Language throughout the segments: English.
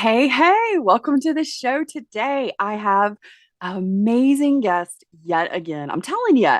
Hey, welcome to the show today. I have an amazing guest yet again. I'm telling you,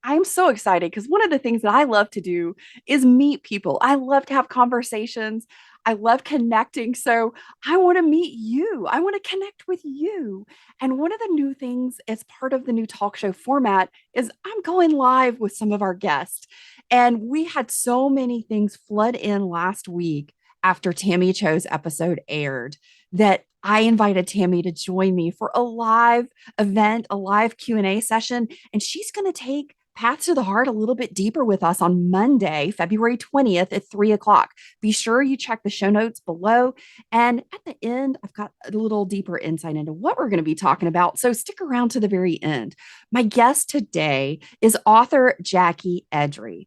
I'm so excited because one of the things that I love to do is meet people. I love to have conversations. I love connecting. So I want to meet you. I want to connect with you. And one of the new things as part of the new talk show format is I'm going live with some of our guests. And we had so many things flood in last week after Tammy Cho's episode aired that I invited Tammy to join me for a live event, a live Q&A session, and she's going to take Paths to the Heart a little bit deeper with us on Monday, February 20th at 3 o'clock. Be sure you check the show notes below. And at the end, I've got a little deeper insight into what we're going to be talking about. So stick around to the very end. My guest today is author Jacki Edry.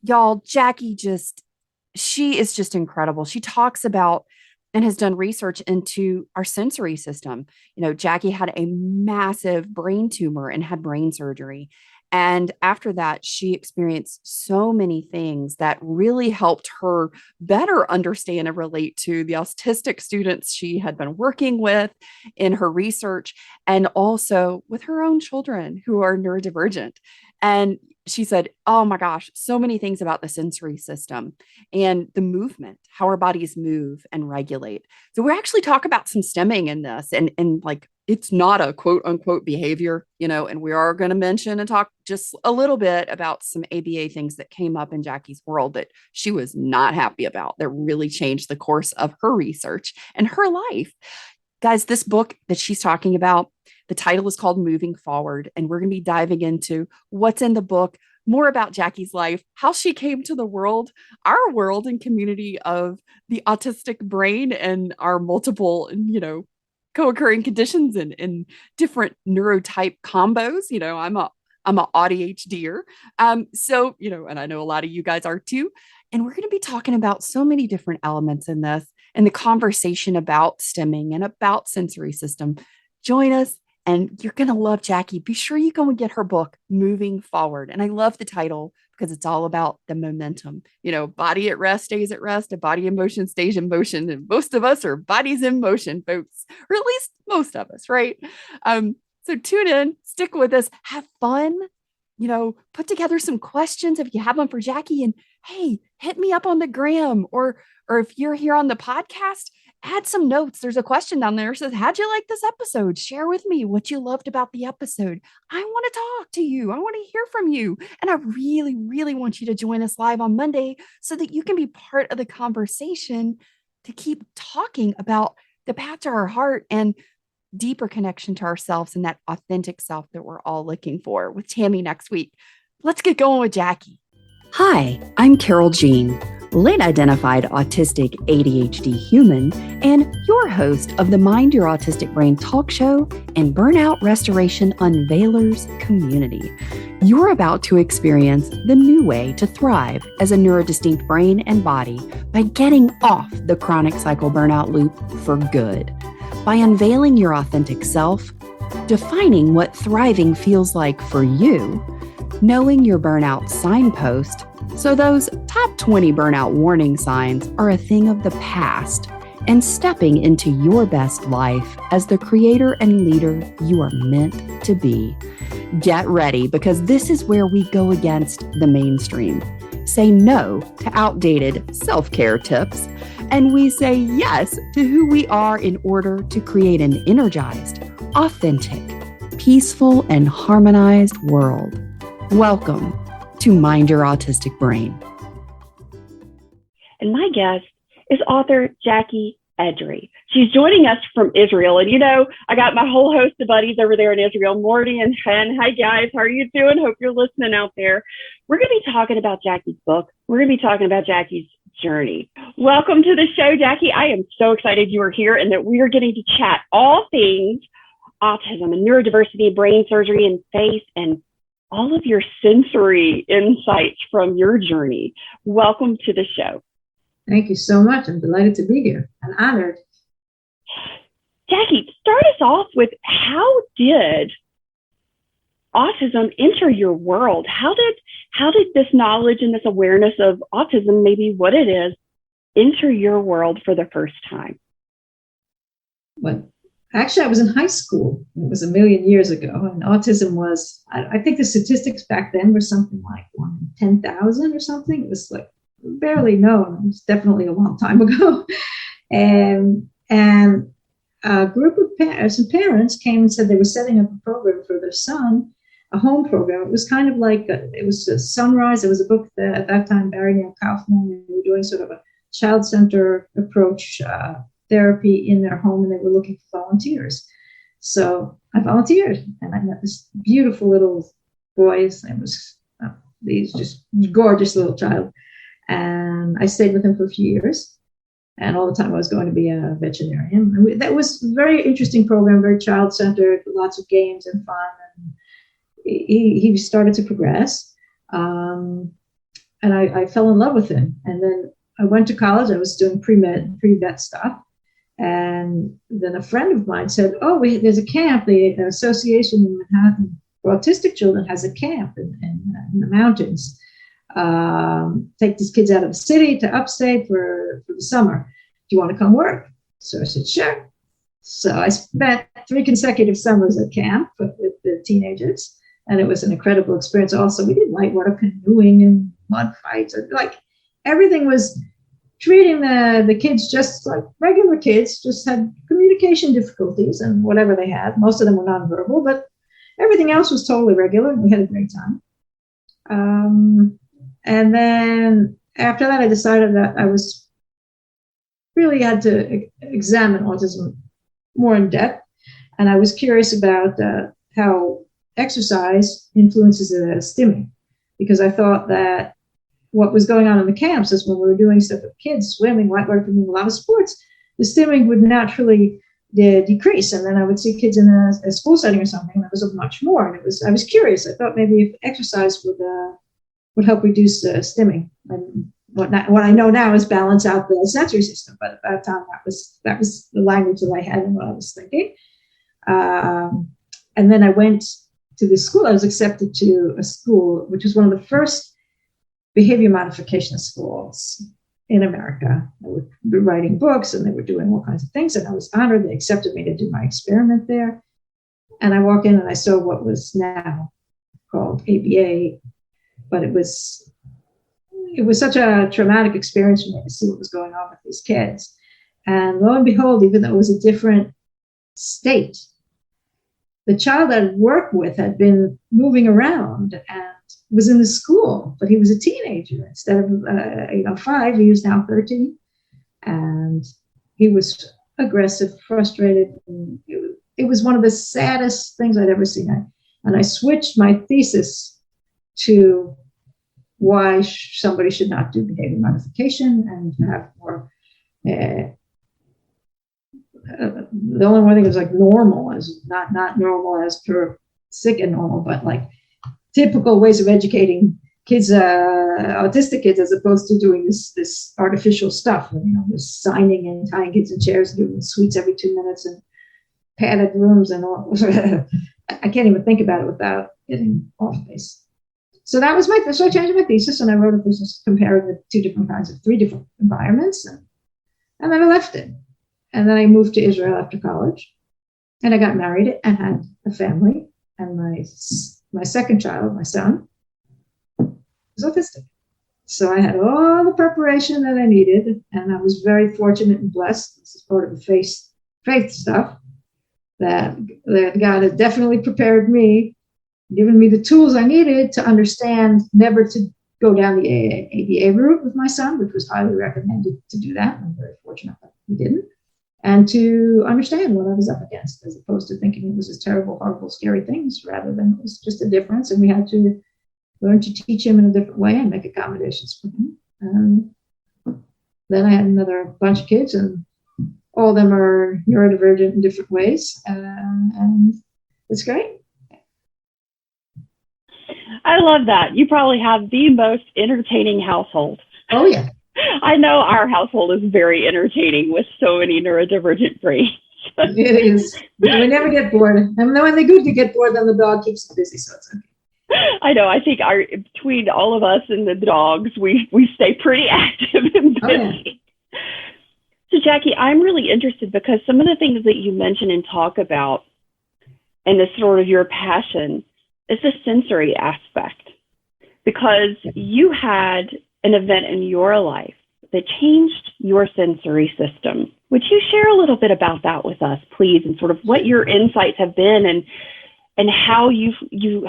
Y'all, she is just incredible. She talks about and has done research into our sensory system. Jacki had a massive brain tumor and had brain surgery. And after that, she experienced so many things that really helped her better understand and relate to the autistic students she had been working with in her research, and also with her own children who are neurodivergent. And she said, oh my gosh, so many things about the sensory system and the movement, how our bodies move and regulate. So we actually talk about some stimming in this, and like it's not a quote unquote behavior, and we are going to mention and talk just a little bit about some ABA things that came up in Jacki's world that she was not happy about, that really changed the course of her research and her life. Guys, this book that she's talking about, the title is called Moving Forward, and we're going to be diving into what's in the book, more about Jacki's life, how she came to the world, our world and community of the autistic brain and our multiple, co-occurring conditions and different neurotype combos. I'm a ADHDer. And I know a lot of you guys are too. And we're going to be talking about so many different elements in this and the conversation about stimming and about sensory system. Join us, and you're going to love Jacki. Be sure you go and get her book, Moving Forward. And I love the title because it's all about the momentum. Body at rest stays at rest, a body in motion stays in motion. And most of us are bodies in motion, folks, or at least most of us, right? So tune in, stick with us, have fun, put together some questions if you have them for Jacki. And hey, hit me up on the gram, or if you're here on the podcast, add some notes. There's a question down there that says, how'd you like this episode? Share with me what you loved about the episode. I want to talk to you. I want to hear from you. And I really, really want you to join us live on Monday so that you can be part of the conversation to keep talking about the path to our heart and deeper connection to ourselves and that authentic self that we're all looking for with Tammy next week. Let's get going with Jacki. Hi, I'm Carol Jean, late identified autistic ADHD human, and your host of the Mind Your Autistic Brain talk show and Burnout Restoration Unveilers community. You're about to experience the new way to thrive as a neurodistinct brain and body by getting off the chronic cycle burnout loop for good. By unveiling your authentic self, defining what thriving feels like for you, knowing your burnout signpost, so those top 20 burnout warning signs are a thing of the past, and stepping into your best life as the creator and leader you are meant to be. Get ready, because this is where we go against the mainstream, say no to outdated self-care tips, and we say yes to who we are in order to create an energized, authentic, peaceful, and harmonized world. Welcome to Mind Your Autistic Brain. And my guest is author Jacki Edry. She's joining us from Israel. And I got my whole host of buddies over there in Israel, Morty and Chen. Hi guys, how are you doing? Hope you're listening out there. We're going to be talking about Jacki's book. We're going to be talking about Jacki's journey. Welcome to the show, Jacki. I am so excited you are here and that we are getting to chat all things autism and neurodiversity, brain surgery, and faith, and all of your sensory insights from your journey. Welcome to the show. Thank you so much. I'm delighted to be here and honored. Jacki, start us off with, how did autism enter your world? How did this knowledge and this awareness of autism, maybe what it is, enter your world for the first time? but actually I was in high school. It was a million years ago. And autism was, I think the statistics back then were something like 1 in 10,000 or something. It was like barely known. It was definitely a long time ago. And a group of some parents came and said they were setting up a program for their son, a home program. It was kind of like, it was a Sunrise. It was a book that at that time, Barry Neil Kaufman, they were doing sort of a child-centered approach therapy in their home, and they were looking for volunteers. So I volunteered, and I met this beautiful little boy. It was these just gorgeous little child. And I stayed with him for a few years. And all the time I was going to be a veterinarian. That was a very interesting program, very child-centered, lots of games and fun. And he started to progress. And I fell in love with him. And then I went to college. I was doing pre-med, pre-vet stuff. And then a friend of mine said, oh, there's a camp. The Association in Manhattan for Autistic Children has a camp in the mountains. Take these kids out of the city to upstate for the summer. Do you want to come work? So I said, sure. So I spent 3 consecutive summers at camp with the teenagers. And it was an incredible experience. Also, we did whitewater canoeing and mud fights. Like everything was treating the kids just like regular kids, just had communication difficulties and whatever they had. Most of them were nonverbal, but everything else was totally regular, and we had a great time. And then after that, I decided that I was really had to examine autism more in depth. And I was curious about how exercise influences stimming, because I thought that what was going on in the camps is when we were doing stuff with kids, swimming, whitewater canoeing, a lot of sports, the stimming would naturally decrease. And then I would see kids in a school setting or something, and it was much more. And I was curious. I thought maybe if exercise would help reduce stimming. And what I know now is balance out the sensory system. But at that time, that was the language that I had and what I was thinking. And then I went to this school. I was accepted to a school, which was one of the first behavior modification schools in America. They were writing books and they were doing all kinds of things. And I was honored. They accepted me to do my experiment there. And I walk in and I saw what was now called ABA, but it was such a traumatic experience for me to see what was going on with these kids. And lo and behold, even though it was a different state, the child I'd worked with had been moving around and was in the school, but he was a teenager. Instead of 5, he was now 13. And he was aggressive, frustrated. And it was one of the saddest things I'd ever seen. And I switched my thesis to why somebody should not do behavior modification and have more. The only one thing is like normal, as not normal as per sick and normal, but like typical ways of educating kids, autistic kids, as opposed to doing this artificial stuff, this signing and tying kids in chairs, doing sweets every 2 minutes and padded rooms and all. I can't even think about it without getting off base. So so I changed my thesis and I wrote a thesis comparing the 3 different environments, and then I left it. And then I moved to Israel after college, and I got married and had a family. And my second child, my son, was autistic. So I had all the preparation that I needed, and I was very fortunate and blessed. This is part of the faith stuff that God had definitely prepared me, given me the tools I needed to understand never to go down the ABA route with my son, which was highly recommended to do that. I'm very fortunate that he didn't. And to understand what I was up against, as opposed to thinking it was this terrible, horrible, scary things, rather than it was just a difference. And we had to learn to teach him in a different way and make accommodations for him. Then I had another bunch of kids, and all of them are neurodivergent in different ways. And it's great. I love that. You probably have the most entertaining household. Oh, yeah. I know our household is very entertaining with so many neurodivergent brains. It is. We never get bored. And when they do get bored, then the dog keeps them busy, so it's okay. I know. I think between all of us and the dogs, we stay pretty active and busy. Oh, yeah. So, Jacki, I'm really interested because some of the things that you mention and talk about, and this sort of your passion, is the sensory aspect. Because you had an event in your life that changed your sensory system. Would you share a little bit about that with us, please, and sort of what your insights have been and how you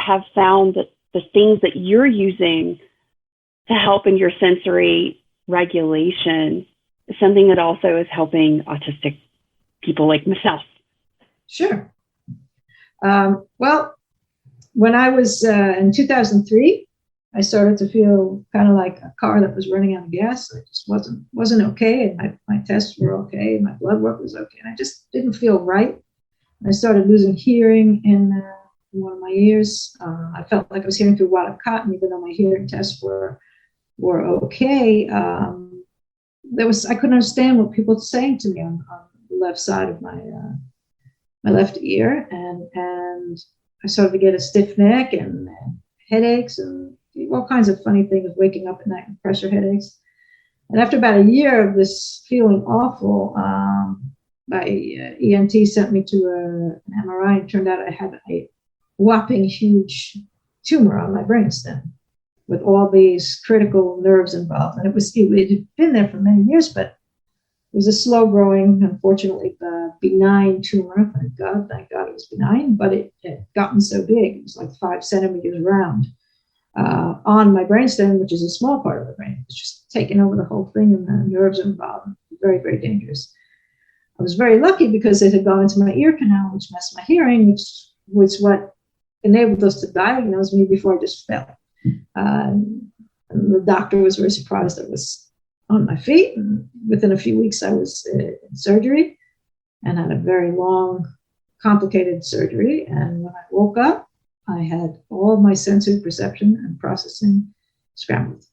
have found that the things that you're using to help in your sensory regulation is something that also is helping autistic people like myself? Sure. Well, when I was in 2003, I started to feel kind of like a car that was running out of gas. I just wasn't okay, and my tests were okay, and my blood work was okay, and I just didn't feel right. I started losing hearing in one of my ears. I felt like I was hearing through wadded cotton, even though my hearing tests were okay. I couldn't understand what people were saying to me on the left side of my left ear, and I started to get a stiff neck and headaches and all kinds of funny things, waking up at night with pressure headaches. And after about a year of this feeling awful, my ENT sent me to an MRI, and it turned out I had a whopping huge tumor on my brainstem with all these critical nerves involved. And it had been there for many years, but it was a slow growing, unfortunately, benign tumor. Thank God it was benign, but it had gotten so big. It was like 5 centimeters round on my brainstem, which is a small part of the brain. It was just taking over the whole thing, and the nerves involved. Very, very dangerous. I was very lucky because it had gone into my ear canal, which messed my hearing, which was what enabled us to diagnose me before I just fell. And the doctor was very surprised I was on my feet, and within a few weeks I was in surgery and had a very long, complicated surgery. And when I woke up, I had all of my sensory perception and processing scrambled.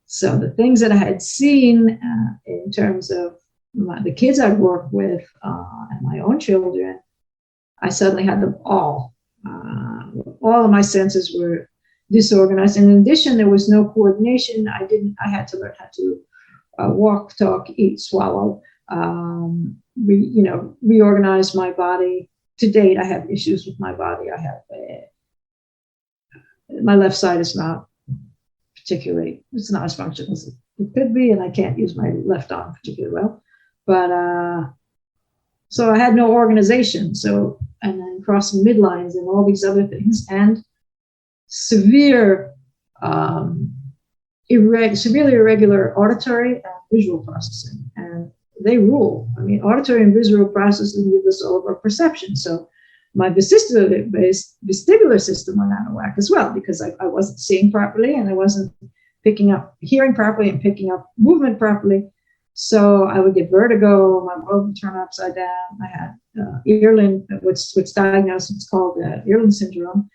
So the things that I had seen in terms of the kids I'd worked with and my own children, I suddenly had them all. All of my senses were disorganized. And in addition, there was no coordination. I had to learn how to walk, talk, eat, swallow, reorganize my body. To date, I have issues with my body. I have my left side is not particularly, it's not as functional as it could be, and I can't use my left arm particularly well. But so I had no organization. So, and then crossing midlines and all these other things, and severe, severely irregular auditory and visual processing, and they rule. I mean, auditory and visual processing give us all of our perception. So my vestibular system went out of whack as well, because I wasn't seeing properly, and I wasn't picking up hearing properly and picking up movement properly. So I would get vertigo, my world would turn upside down. I had Earlin, what's diagnosed, it's called Earlin syndrome.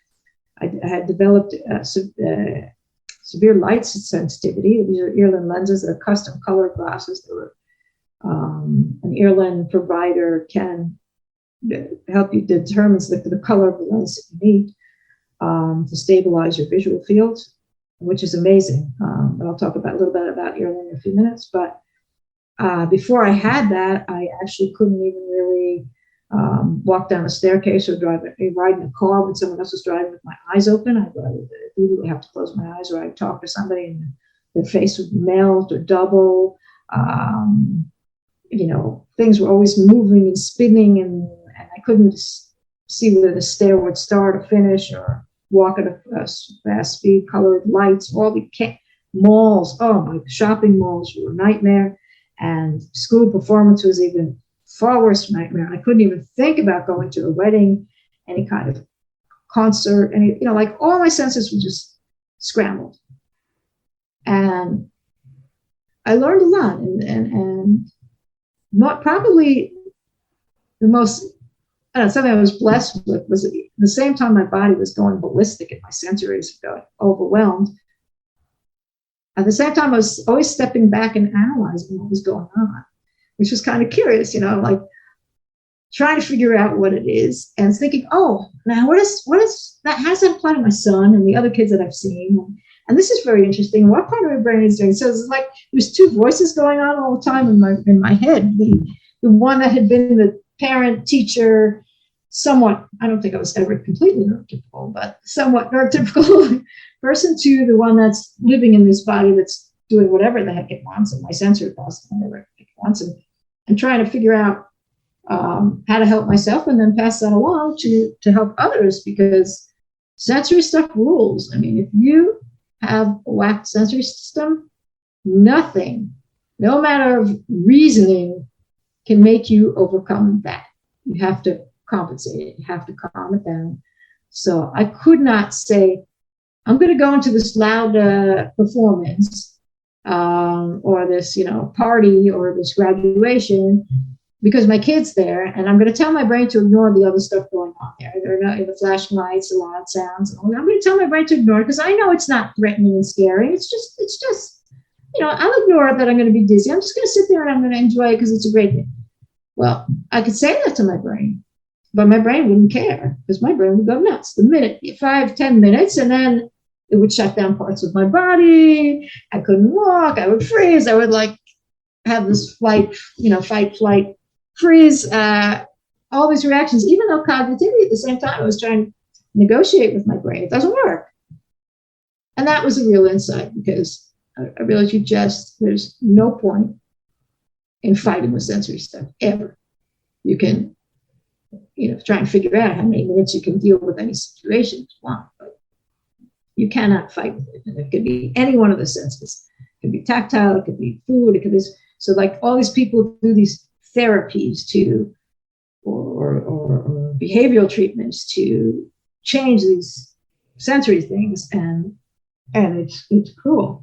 I had developed severe light sensitivity. These are Earlin lenses. They're custom colored glasses. They were, an Earlin provider can help you determine the color of the lens that you need to stabilize your visual field, which is amazing. But I'll talk a little bit about Earlin in a few minutes. But before I had that, I actually couldn't even really walk down a staircase or ride in a car when someone else was driving with my eyes open. I would immediately have to close my eyes, or I'd talk to somebody and their face would melt or double. Things were always moving and spinning, and I couldn't see whether the stair would start or finish, or walk at a fast speed. Colored lights, all the malls. Oh, my shopping malls were a nightmare, and school performance was even far worse nightmare. I couldn't even think about going to a wedding, any kind of concert, like all my senses were just scrambled. And I learned a lot, and not probably the most, something I was blessed with was at the same time my body was going ballistic and my sensories were going overwhelmed. At the same time, I was always stepping back and analyzing what was going on, which was kind of curious, like trying to figure out what it is and thinking, oh, now what is that? How does that apply to my son and the other kids that I've seen? And this is very interesting. What part of my brain is doing? So it's like there's two voices going on all the time in my head. The one that had been the parent, teacher, somewhat, I don't think I was ever completely neurotypical, but somewhat neurotypical person, to the one that's living in this body that's doing whatever the heck it wants, and my sensory process, whatever it wants, and trying to figure out how to help myself and then pass that along to help others, because sensory stuff rules. I mean, if you have a whacked sensory system, nothing, no matter of reasoning, can make you overcome that. You have to compensate it. You have to calm it down. So I could not say, I'm going to go into this loud performance or this, party or this graduation because my kid's there, and I'm going to tell my brain to ignore the other stuff going on there. They're not the flashing lights, the loud sounds. And all that. I'm going to tell my brain to ignore it because I know it's not threatening and scary. It's just, I'll ignore it that I'm going to be dizzy. I'm just going to sit there and I'm going to enjoy it because it's a great thing. Well, I could say that to my brain, but my brain wouldn't care because my brain would go nuts the minute, 5-10 minutes, and then it would shut down parts of my body. I couldn't walk. I would freeze. I would have this fight, flight, freeze, all these reactions, even though cognitively at the same time I was trying to negotiate with my brain. It doesn't work. And that was a real insight, because I realized there's no point in fighting with sensory stuff ever. You can, try and figure out how many minutes you can deal with any situation you want, but you cannot fight with it. And it could be any one of the senses. It could be tactile, it could be food, it could be so all these people do these therapies or behavioral treatments to change these sensory things, and it's cruel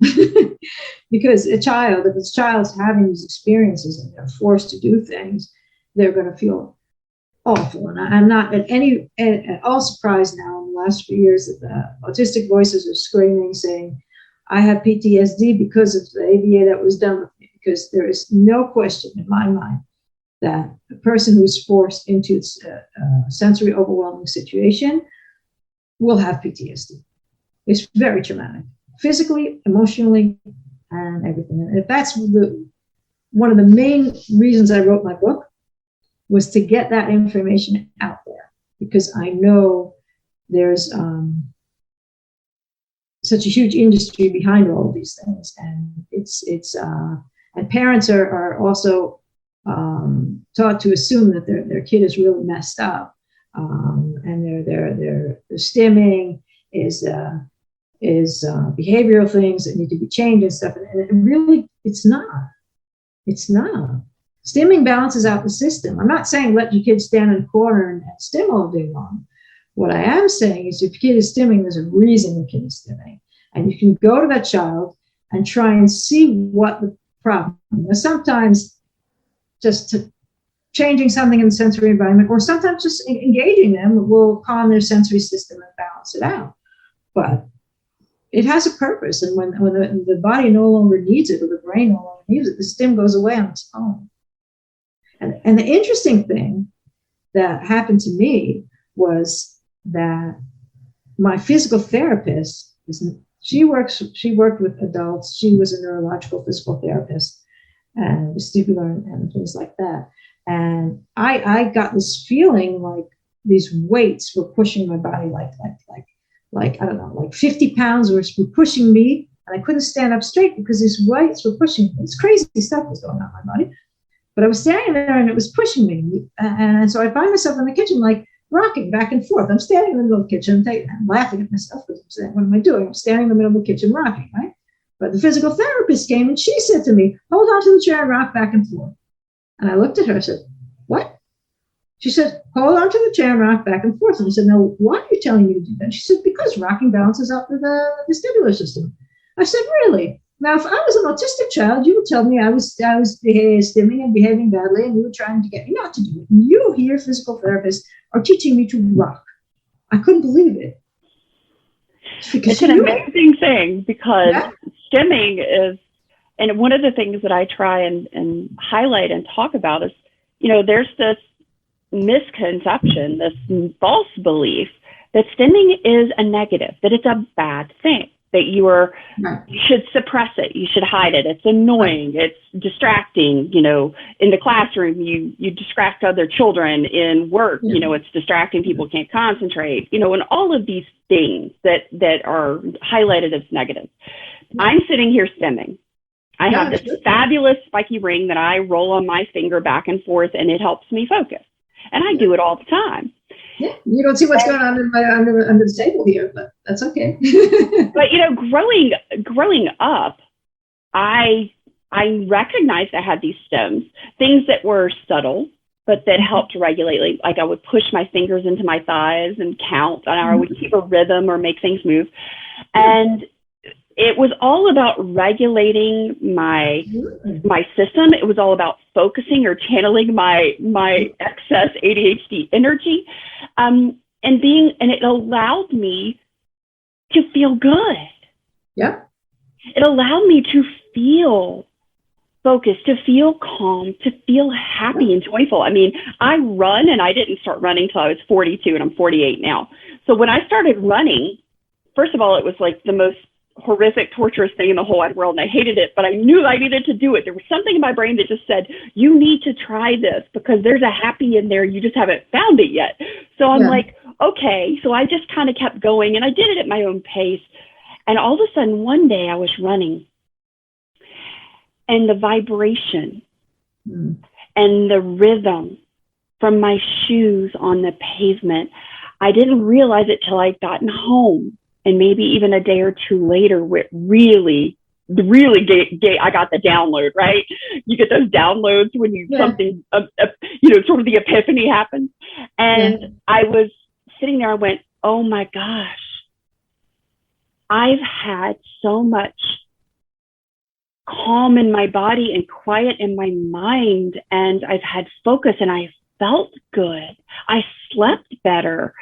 because if a child's having these experiences and they're forced to do things, they're going to feel awful. And I'm not at all surprised now in the last few years that the autistic voices are screaming, saying, I have PTSD because of the ABA that was done with me, because there is no question in my mind that a person who's forced into a sensory overwhelming situation will have PTSD. It's very traumatic, physically, emotionally, and everything. And if that's one of the main reasons I wrote my book, was to get that information out there, because I know there's such a huge industry behind all of these things, and and parents are also taught to assume that their kid is really messed up, and their stimming is behavioral things that need to be changed and stuff. And really, it's not. It's not. Stimming balances out the system. I'm not saying let your kid stand in a corner and stim all day long. What I am saying is if your kid is stimming, there's a reason your kid is stimming. And you can go to that child and try and see what the problem is. Sometimes just changing something in the sensory environment, or sometimes just engaging them will calm their sensory system and balance it out. But it has a purpose. And when the body no longer needs it, or the brain no longer needs it, the stim goes away on its own. And the interesting thing that happened to me was that my physical therapist, she worked with adults. She was a neurological physical therapist and vestibular and things like that. And I got this feeling like these weights were pushing my body, like I don't know, like 50 pounds were pushing me, and I couldn't stand up straight because these weights were pushing me. This crazy stuff was going on in my body. But I was standing there and it was pushing me. And so I find myself in the kitchen, like rocking back and forth. I'm standing in the middle of the kitchen, I'm laughing at myself because I'm saying, what am I doing? I'm standing in the middle of the kitchen rocking, right? But the physical therapist came and she said to me, hold on to the chair and rock back and forth. And I looked at her, I said, what? She said, hold on to the chair and rock back and forth. And I said, no, why are you telling me to do that? She said, because rocking balances out the vestibular system. I said, really? Now, if I was an autistic child, you would tell me I was stimming and behaving badly, and you were trying to get me not to do it. And you here, physical therapists, are teaching me to rock. I couldn't believe it. It's an amazing thing, because stimming is, and one of the things that I try and highlight and talk about is, there's this misconception, this false belief that stimming is a negative, that it's a bad thing. that Right. you should suppress it. You should hide it. It's annoying. It's distracting. In the classroom, you distract other children. In work, it's distracting. People can't concentrate, and all of these things that are highlighted as negative. I'm sitting here stimming. I have this fabulous spiky ring that I roll on my finger back and forth, and it helps me focus. And I do it all the time. Yeah, you don't see what's going on under the table here, but that's okay. But growing up, I recognized I had these stems, things that were subtle, but that helped regulate. Like I would push my fingers into my thighs and count, and I would keep a rhythm or make things move. And it was all about regulating my system. It was all about focusing or channeling my excess ADHD energy, and it allowed me to feel good. Yeah. It allowed me to feel focused, to feel calm, to feel happy and joyful. I mean, I run, and I didn't start running till I was 42, and I'm 48 now. So when I started running, first of all, it was like the most horrific, torturous thing in the whole wide world, and I hated it, but I knew I needed to do it. There was something in my brain that just said, you need to try this because there's a happy in there. You just haven't found it yet. So I'm like, okay. So I just kind of kept going, and I did it at my own pace. And all of a sudden, one day I was running, and the vibration and the rhythm from my shoes on the pavement, I didn't realize it till I'd gotten home. And maybe even a day or two later, where I got the download, right? You get those downloads when something, sort of the epiphany happens. And I was sitting there, I went, oh my gosh, I've had so much calm in my body and quiet in my mind. And I've had focus, and I felt good. I slept better.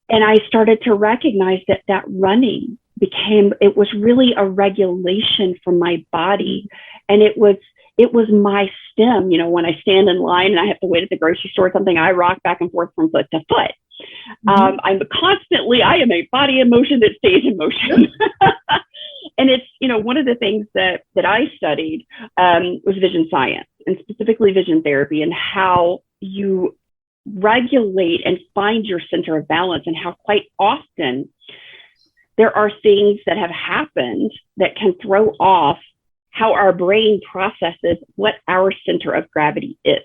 And I started to recognize that running it was really a regulation for my body. And it was my stem. When I stand in line and I have to wait at the grocery store or something, I rock back and forth from foot to foot. I am a body in motion that stays in motion. And it's, one of the things that I studied was vision science, and specifically vision therapy, and how you regulate and find your center of balance, and how quite often there are things that have happened that can throw off how our brain processes what our center of gravity is,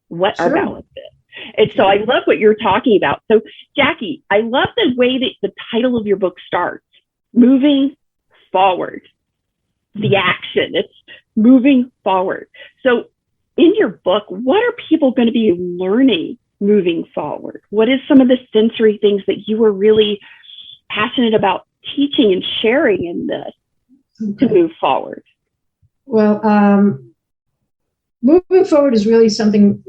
what our balance is. And so I love what you're talking about. So Jacki, I love the way that the title of your book starts, moving forward. The action, it's moving forward. So in your book, what are people going to be learning moving forward? What is some of the sensory things that you were really passionate about teaching and sharing in this to move forward? Well, moving forward is really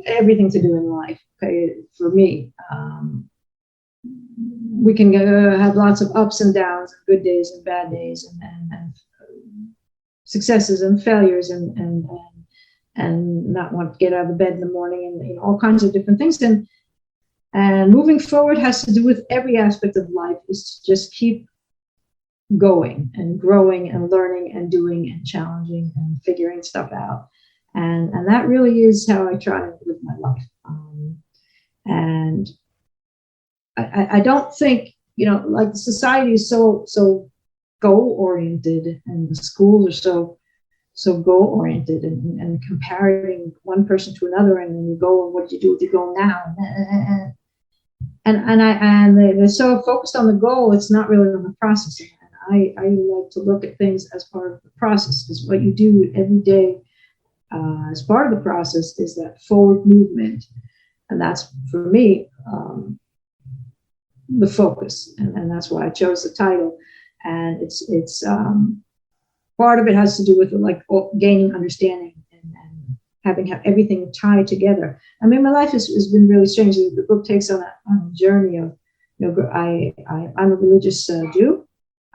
everything to do in life. Okay, for me, we can have lots of ups and downs, good days and bad days, and successes and failures, and not want to get out of bed in the morning, and all kinds of different things. And moving forward has to do with every aspect of life, is to just keep going and growing and learning and doing and challenging and figuring stuff out. And that really is how I try to live my life. And I don't think, like the society is so goal oriented, and the schools are so goal oriented, and comparing one person to another, and then you go, and what do you do with your goal now? And they're so focused on the goal, it's not really on the process. And I like to look at things as part of the process, because what you do every day as part of the process is that forward movement, and that's for me the focus, and that's why I chose the title. And it's part of it has to do with gaining understanding and having everything tied together. I mean, my life has been really strange. The book takes on a journey of, I'm a religious Jew.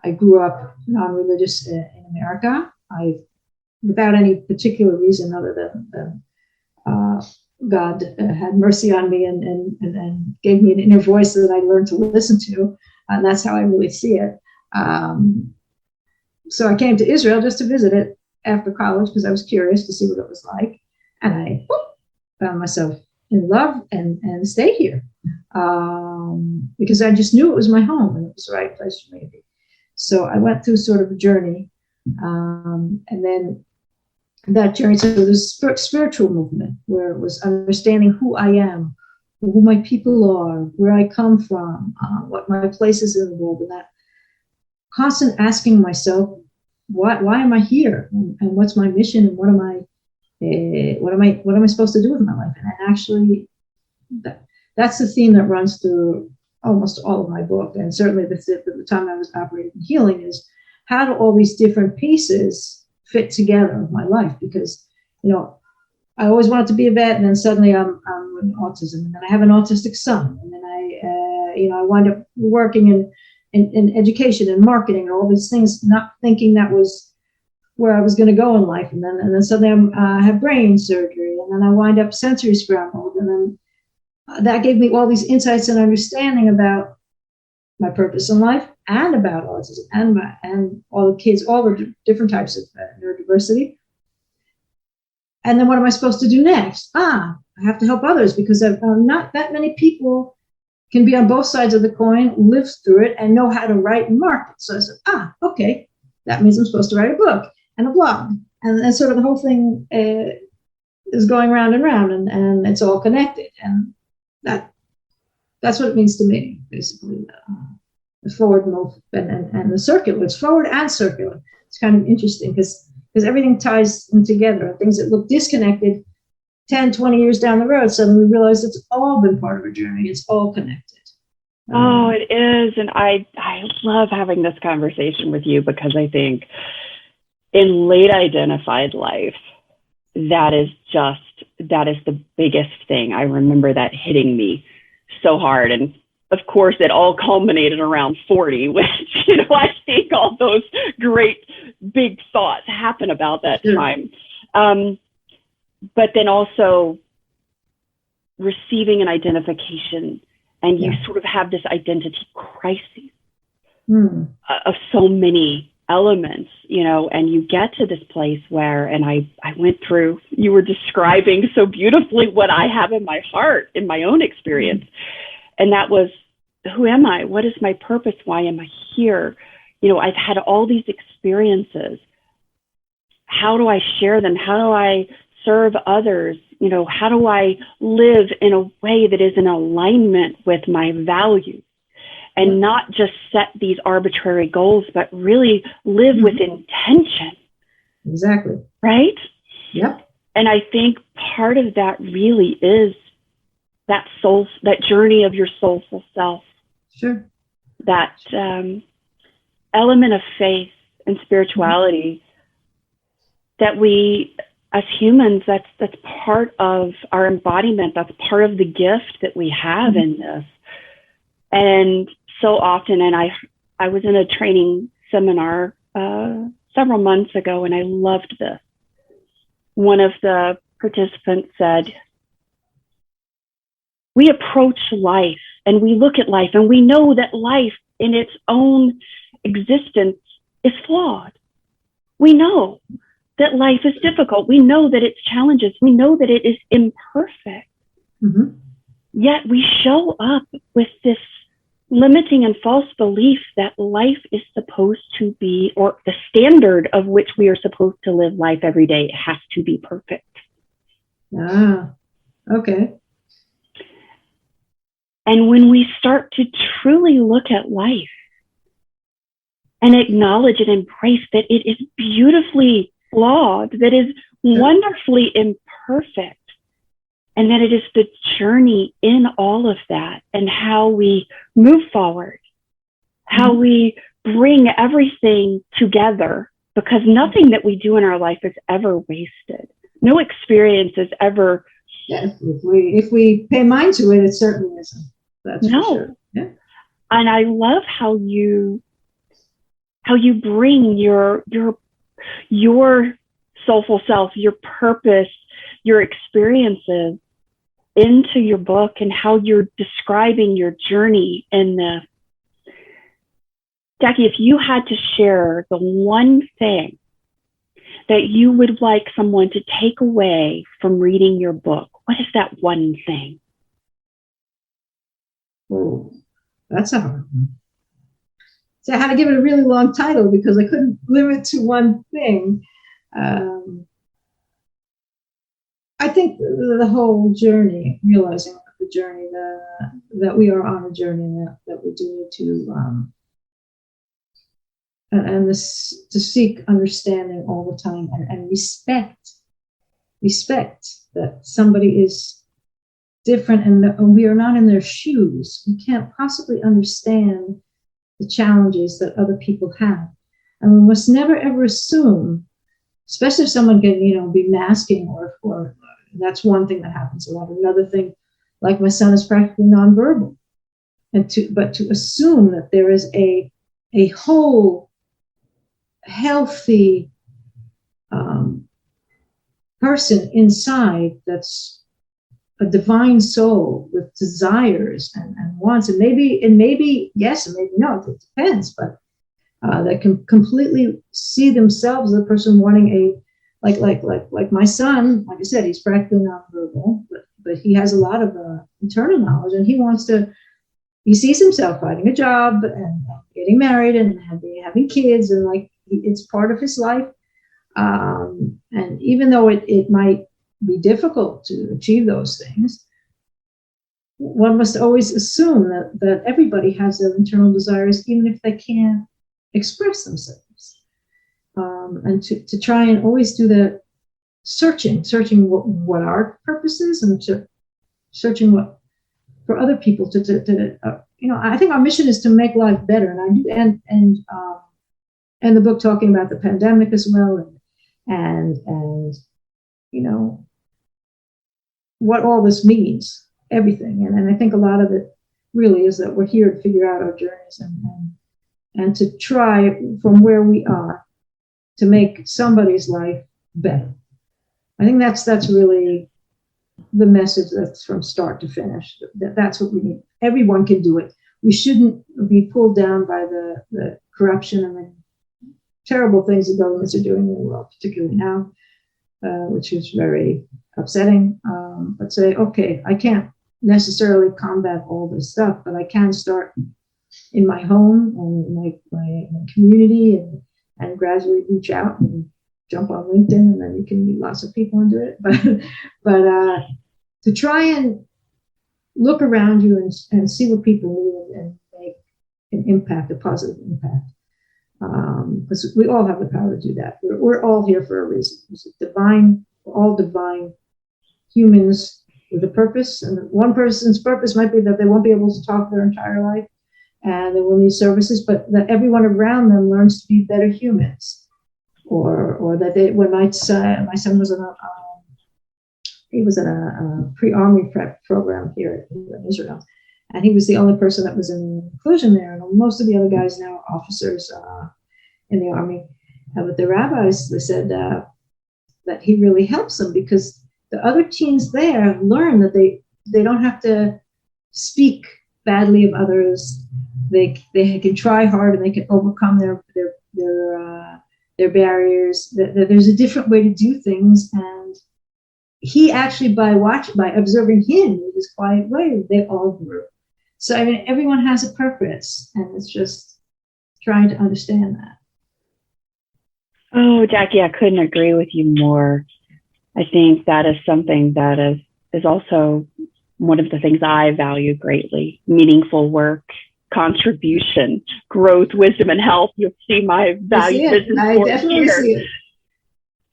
I grew up non-religious in America. Without any particular reason other than God had mercy on me and gave me an inner voice that I learned to listen to, and that's how I really see it. So I came to Israel just to visit it after college because I was curious to see what it was like. And I found myself in love and stayed here because I just knew it was my home and it was the right place for me to be. So I went through sort of a journey. And then that journey, so there's a spiritual movement where it was understanding who I am, who my people are, where I come from, what my place is in the world, and that constant asking myself, why am I here, and what's my mission, and what am I supposed to do with my life? And actually, that's the theme that runs through almost all of my book, and certainly the time I was operating in healing is how do all these different pieces fit together in my life? Because I always wanted to be a vet, and then suddenly I'm with autism, and then I have an autistic son, and then I wind up working in education and marketing and all these things, not thinking that was where I was going to go in life, and then suddenly I have brain surgery, and then I wind up sensory scrambled, and then that gave me all these insights and understanding about my purpose in life and about autism and all the kids, all the different types of neurodiversity. And then what am I supposed to do next? I have to help others because not that many people can be on both sides of the coin, live through it, and know how to write and market. So I said, okay, that means I'm supposed to write a book and a blog. And sort of the whole thing is going round and round, and it's all connected. And that's what it means to me, basically. The forward move and the circular. It's forward and circular. It's kind of interesting because everything ties in together. Things that look disconnected 10, 20 years down the road, suddenly we realize it's all been part of a journey. It's all connected. Oh, it is. And I love having this conversation with you because I think in late identified life, that is the biggest thing. I remember that hitting me so hard. And of course, it all culminated around 40, which, I think all those great big thoughts happen about that time. But then also receiving an identification, and you sort of have this identity crisis of so many elements, and you get to this place where, and I went through, you were describing so beautifully what I have in my heart, in my own experience. And that was, who am I? What is my purpose? Why am I here? I've had all these experiences. How do I share them? How do I serve others? How do I live in a way that is in alignment with my values and not just set these arbitrary goals, but really live with intention? Exactly. Right? Yep. And I think part of that really is that journey of your soulful self. Sure. That element of faith and spirituality that we, as humans, that's part of our embodiment. That's part of the gift that we have in this. And so often, and I was in a training seminar several months ago, and I loved this. One of the participants said, we approach life and we look at life and we know that life in its own existence is flawed. We know that life is difficult. We know that it's challenges. We know that it is imperfect. Yet we show up with this limiting and false belief that life is supposed to be, or the standard of which we are supposed to live life every day, has to be perfect. Okay. And when we start to truly look at life and acknowledge and embrace that it is beautifully flawed, that is wonderfully imperfect, and that it is the journey in all of that and how we move forward, how we bring everything together, because nothing that we do in our life is ever wasted. No experience is ever. Yeah, if we pay mind to it, it certainly isn't. That's for sure. Yeah. And I love how you bring your soulful self, your purpose, your experiences into your book, and how you're describing your journey in this. Jacki, if you had to share the one thing that you would like someone to take away from reading your book, what is that one thing? Oh, that's a hard one. So I had to give it a really long title because I couldn't limit to one thing. I think the whole journey, realizing the journey, that we are on a journey, that we do need to, and this, to seek understanding all the time, and respect that somebody is different, and we are not in their shoes. We can't possibly understand the challenges that other people have. And we must never ever assume, especially if someone can, be masking, or that's one thing that happens a lot. Another thing, like my son is practically nonverbal, but to assume that there is a whole healthy person inside that's a divine soul with desires and wants, and maybe yes and maybe no, it depends, but that can completely see themselves as a person wanting like my son. Like I said, he's practically nonverbal, but he has a lot of internal knowledge, and he sees himself finding a job and getting married and having kids, and like it's part of his life. And even though it might be difficult to achieve those things, one must always assume that everybody has their internal desires, even if they can't express themselves. And to try and always do the searching what our purpose is, and searching what for other people I think our mission is to make life better, and I do and the book talking about the pandemic as well, and what all this means, everything. And I think a lot of it really is that we're here to figure out our journeys, and to try from where we are to make somebody's life better. I think that's really the message, that's from start to finish. That's what we need. Everyone can do it. We shouldn't be pulled down by the corruption and the terrible things the governments are doing in the world, particularly now, which is very upsetting. But say, okay, I can't necessarily combat all this stuff, but I can start in my home and my community, and gradually reach out and jump on LinkedIn, and then you can meet lots of people and do it. But to try and look around you and see what people need, and make an impact, a positive impact. Because we all have the power to do that. We're all here for a reason. We're all divine humans with a purpose. And one person's purpose might be that they won't be able to talk their entire life, and they will need services, but that everyone around them learns to be better humans. Or that when my son was in a pre-army prep program here in Israel, and he was the only person that was in inclusion there, and most of the other guys now are officers in the army. But the rabbis, they said that he really helps them, because the other teens there learn that they don't have to speak badly of others. They can try hard, and they can overcome their barriers. That there's a different way to do things, and he actually, by observing him in his quiet way, they all grew. So I mean, everyone has a purpose, and it's just trying to understand that. Oh, Jacki, I couldn't agree with you more. I think that is something that is also one of the things I value greatly: meaningful work, contribution, growth, wisdom, and health. You'll see my value business I definitely here. see it.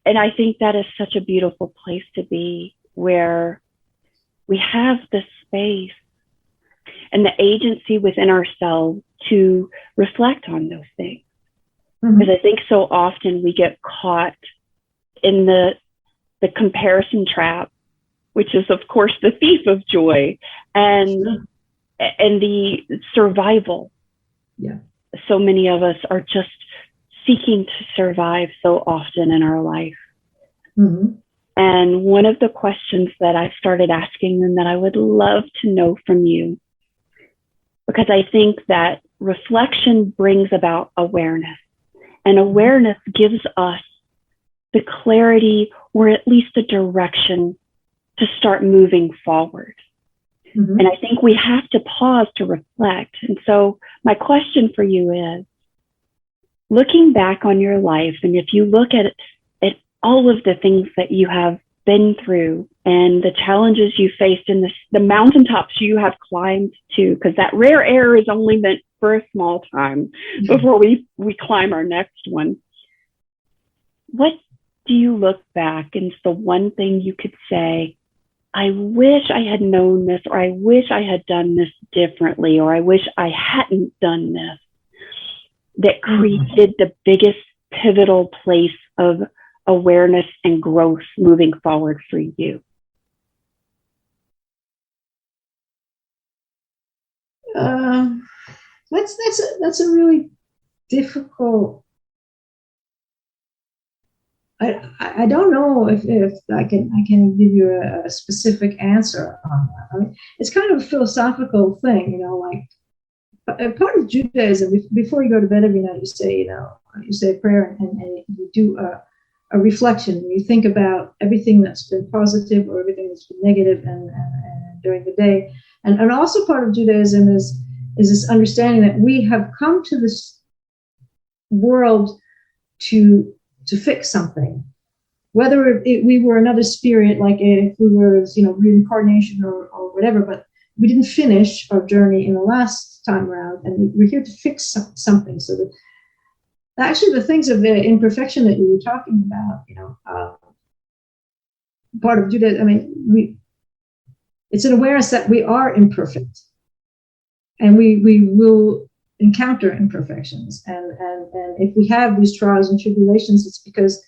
And I think that is such a beautiful place to be, where we have the space and the agency within ourselves to reflect on those things. Mm-hmm. Because I think so often we get caught in the comparison trap, which is, of course, the thief of joy, and the survival. Yeah. So many of us are just seeking to survive so often in our life. Mm-hmm. And one of the questions that I started asking, and that I would love to know from you, because I think that reflection brings about awareness, and awareness gives us the clarity or at least the direction to start moving forward. Mm-hmm. And I think we have to pause to reflect. And so my question for you is, looking back on your life, and if you look at all of the things that you have been through and the challenges you faced and the mountaintops you have climbed to, because that rare air is only meant for a small time before we climb our next one. What do you look back and it's the one thing you could say, I wish I had known this, or I wish I had done this differently, or I wish I hadn't done this, that created the biggest pivotal place of awareness and growth moving forward for you? That's a really difficult. I don't know if I can give you a specific answer on that. I mean, it's kind of a philosophical thing, you know, like part of Judaism. Before you go to bed every night, you say a prayer and you do a reflection. You think about everything that's been positive or everything that's been negative and during the day. And also part of Judaism is this understanding that we have come to this world to fix something. Whether we were another spirit, like if we were, reincarnation or whatever, but we didn't finish our journey in the last time around, and we're here to fix something. So that actually the things of the imperfection that you were talking about, part of Judaism, I mean, it's an awareness that we are imperfect, and we will encounter imperfections, and if we have these trials and tribulations, it's because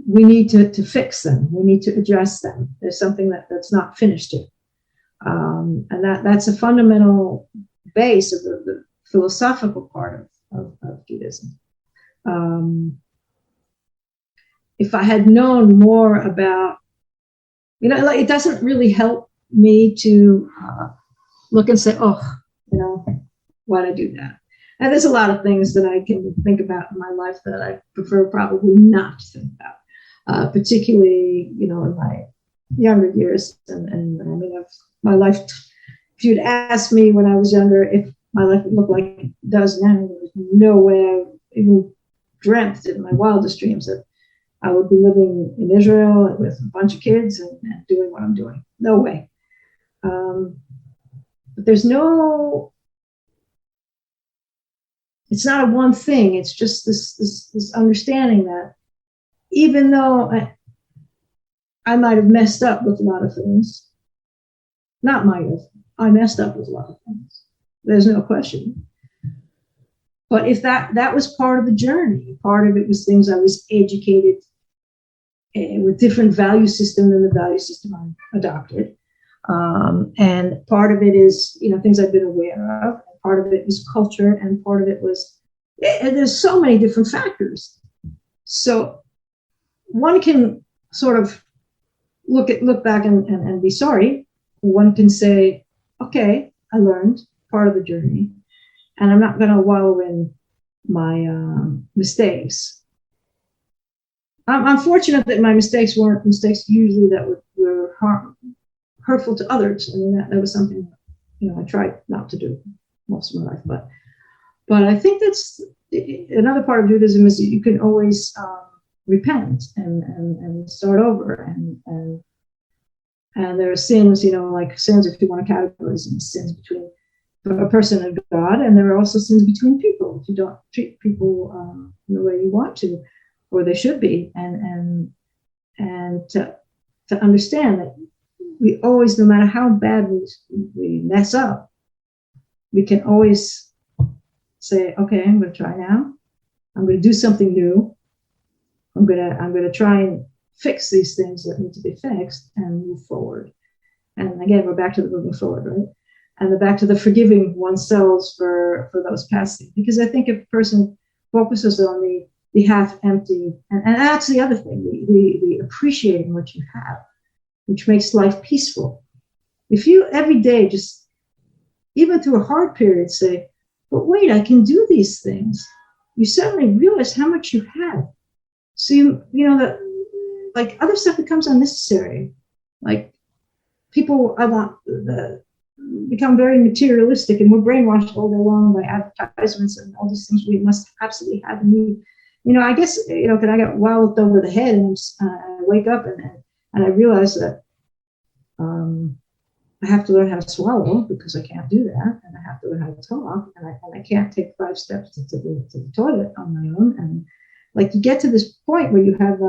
we need to fix them. We need to address them. There's something that's not finished yet, and that's a fundamental base of the philosophical part of Judaism. If I had known more about, like, it doesn't really help me to look and say, why'd I do that? And there's a lot of things that I can think about in my life that I prefer probably not to think about, particularly, in my younger years. And I mean, my life, if you'd asked me when I was younger if my life would look like it does now, there was no way I even dreamt in my wildest dreams that I would be living in Israel with a bunch of kids and doing what I'm doing. No way. But there's it's not a one thing. It's just this understanding that even though I might have messed up with a lot of things, I messed up with a lot of things. There's no question. But if that was part of the journey, part of it was things I was educated with different value system than the value system I adopted. And part of it is, things I've been aware of. Part of it was culture, and part of it was, there's so many different factors. So one can sort of look back and be sorry. One can say, okay, I learned part of the journey, and I'm not going to wallow in my mistakes. I'm fortunate that my mistakes weren't mistakes usually that were hurtful to others. I mean, that was something, I tried not to do most of my life, but I think that's another part of Judaism, is that you can always repent and start over, and there are sins, like sins, if you want to categorize them, sins between a person and God, and there are also sins between people if you don't treat people in the way you want to or they should be, and to understand that we always, no matter how bad we mess up, we can always say, okay, I'm going to try now. I'm going to do something new. I'm going to try and fix these things that need to be fixed and move forward. And again, we're back to the moving forward, right? And back to the forgiving oneself for those past things. Because I think if a person focuses on the half empty, and that's the other thing, the appreciating what you have, which makes life peaceful. If you every day just, even through a hard period, say, but wait, I can do these things. You suddenly realize how much you have. So you know that like other stuff becomes unnecessary. Like people, I want the become very materialistic, and we're brainwashed all day long by advertisements and all these things we must absolutely have and need. You know, I guess because I got walloped over the head, and I wake up and I realize that I have to learn how to swallow because I can't do that, and I have to learn how to talk, and I can't take 5 steps to the toilet on my own. And like you get to this point where you have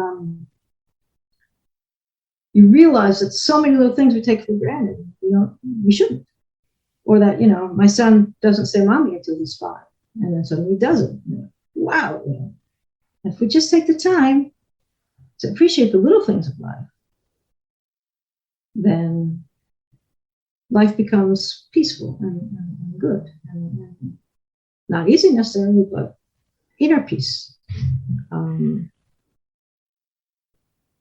you realize that so many little things we take for granted, we shouldn't. Or that, my son doesn't say mommy until he's 5, and then suddenly he doesn't. Wow. If we just take the time to appreciate the little things of life, then life becomes peaceful and good. And not easy necessarily, but inner peace.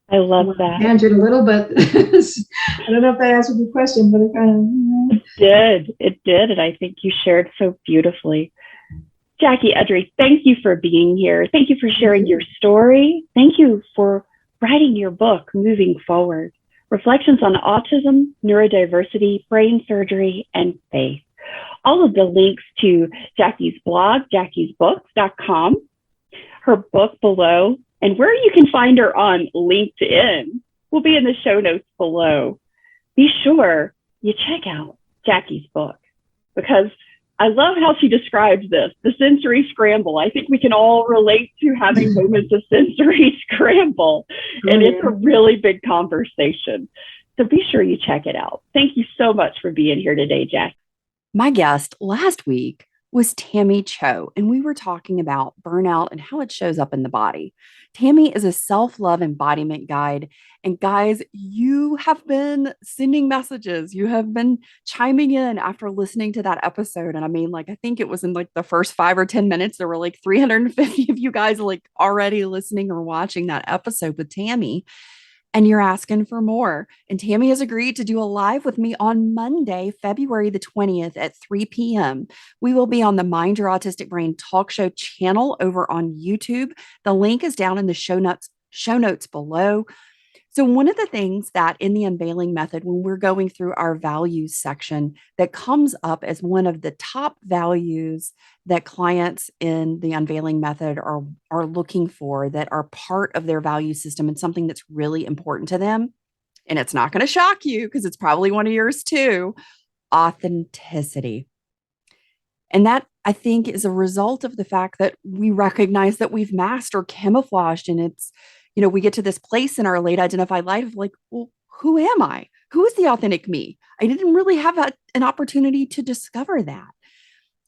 I love that. Answered a little, but I don't know if that answered your question, but it kind of It did, and I think you shared so beautifully. Jacki Edry, thank you for being here. Thank you for sharing your story. Thank you for writing your book, Moving Forward: Reflections on Autism, Neurodiversity, Brain Surgery, and Faith. All of the links to Jacki's blog, jackisbooks.com, her book below, and where you can find her on LinkedIn will be in the show notes below. Be sure you check out Jacki's book, because I love how she describes this, the sensory scramble. I think we can all relate to having moments of sensory scramble, and it's a really big conversation. So be sure you check it out. Thank you so much for being here today, Jacki. My guest last week was Tammy Cho, and we were talking about burnout and how it shows up in the body. Tammy is a self-love embodiment guide. And guys, you have been sending messages. You have been chiming in after listening to that episode. And I mean, like, I think it was in like the first 5 or 10 minutes, there were like 350 of you guys like already listening or watching that episode with Tammy. And you're asking for more. And Tammy has agreed to do a live with me on Monday, February the 20th at 3 p.m. We will be on the Mind Your Autistic Brain talk show channel over on YouTube. The link is down in the show notes below. So one of the things that in the unveiling method, when we're going through our values section, that comes up as one of the top values that clients in the unveiling method are looking for, that are part of their value system and something that's really important to them. And it's not going to shock you because it's probably one of yours too: authenticity. And that, I think, is a result of the fact that we recognize that we've masked or camouflaged, and it's, we get to this place in our late identified life of like, well, who am I? Who is the authentic me? I didn't really have an opportunity to discover that.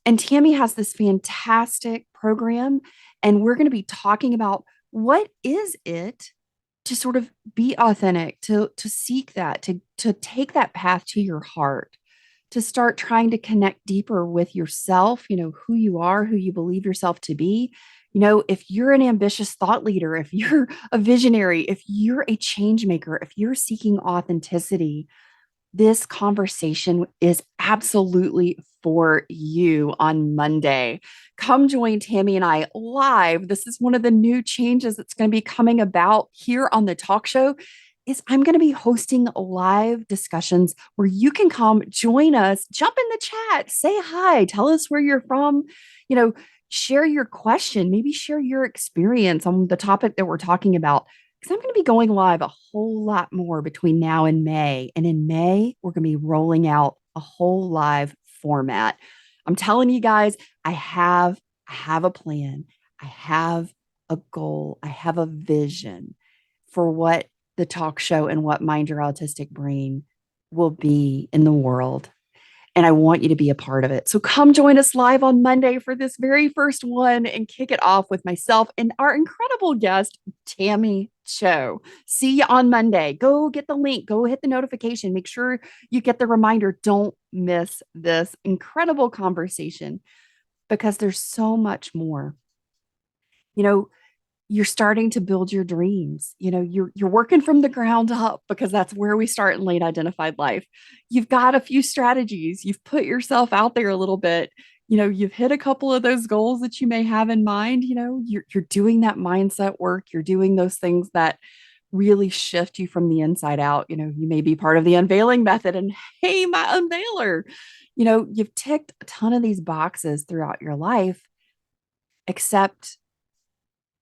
And Tammy has this fantastic program, and we're going to be talking about what is it to sort of be authentic, to seek that, to take that path to your heart, to start trying to connect deeper with yourself, who you are, who you believe yourself to be. If you're an ambitious thought leader, if you're a visionary, if you're a change maker, if you're seeking authenticity, this conversation is absolutely for you on Monday. Come join Tammy and I live. This is one of the new changes that's going to be coming about here on the talk show. I'm going to be hosting live discussions where you can come join us, jump in the chat, say hi, tell us where you're from, share your question, maybe share your experience on the topic that we're talking about. Because I'm going to be going live a whole lot more between now and May. And in May, we're going to be rolling out a whole live format. I'm telling you guys, I have a plan. I have a goal. I have a vision for what the talk show and what Mind Your Autistic Brain will be in the world. And I want you to be a part of it. So come join us live on Monday for this very first one and kick it off with myself and our incredible guest, Tammy Cho. See you on Monday. Go get the link. Go hit the notification. Make sure you get the reminder. Don't miss this incredible conversation, because there's so much more. You're starting to build your dreams. You're working from the ground up, because that's where we start in late identified life. You've got a few strategies. You've put yourself out there a little bit. you've hit a couple of those goals that you may have in mind. You're doing that mindset work, you're doing those things that really shift you from the inside out. You may be part of the unveiling method, and hey, my unveiler, you've ticked a ton of these boxes throughout your life, except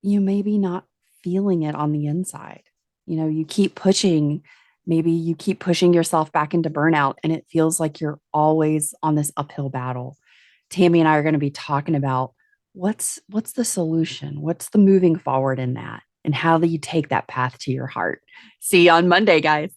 you may be not feeling it on the inside. You keep pushing, maybe you keep pushing yourself back into burnout, and it feels like you're always on this uphill battle. Tammy and I are going to be talking about what's the solution? What's the moving forward in that? And how do you take that path to your heart? See you on Monday, guys.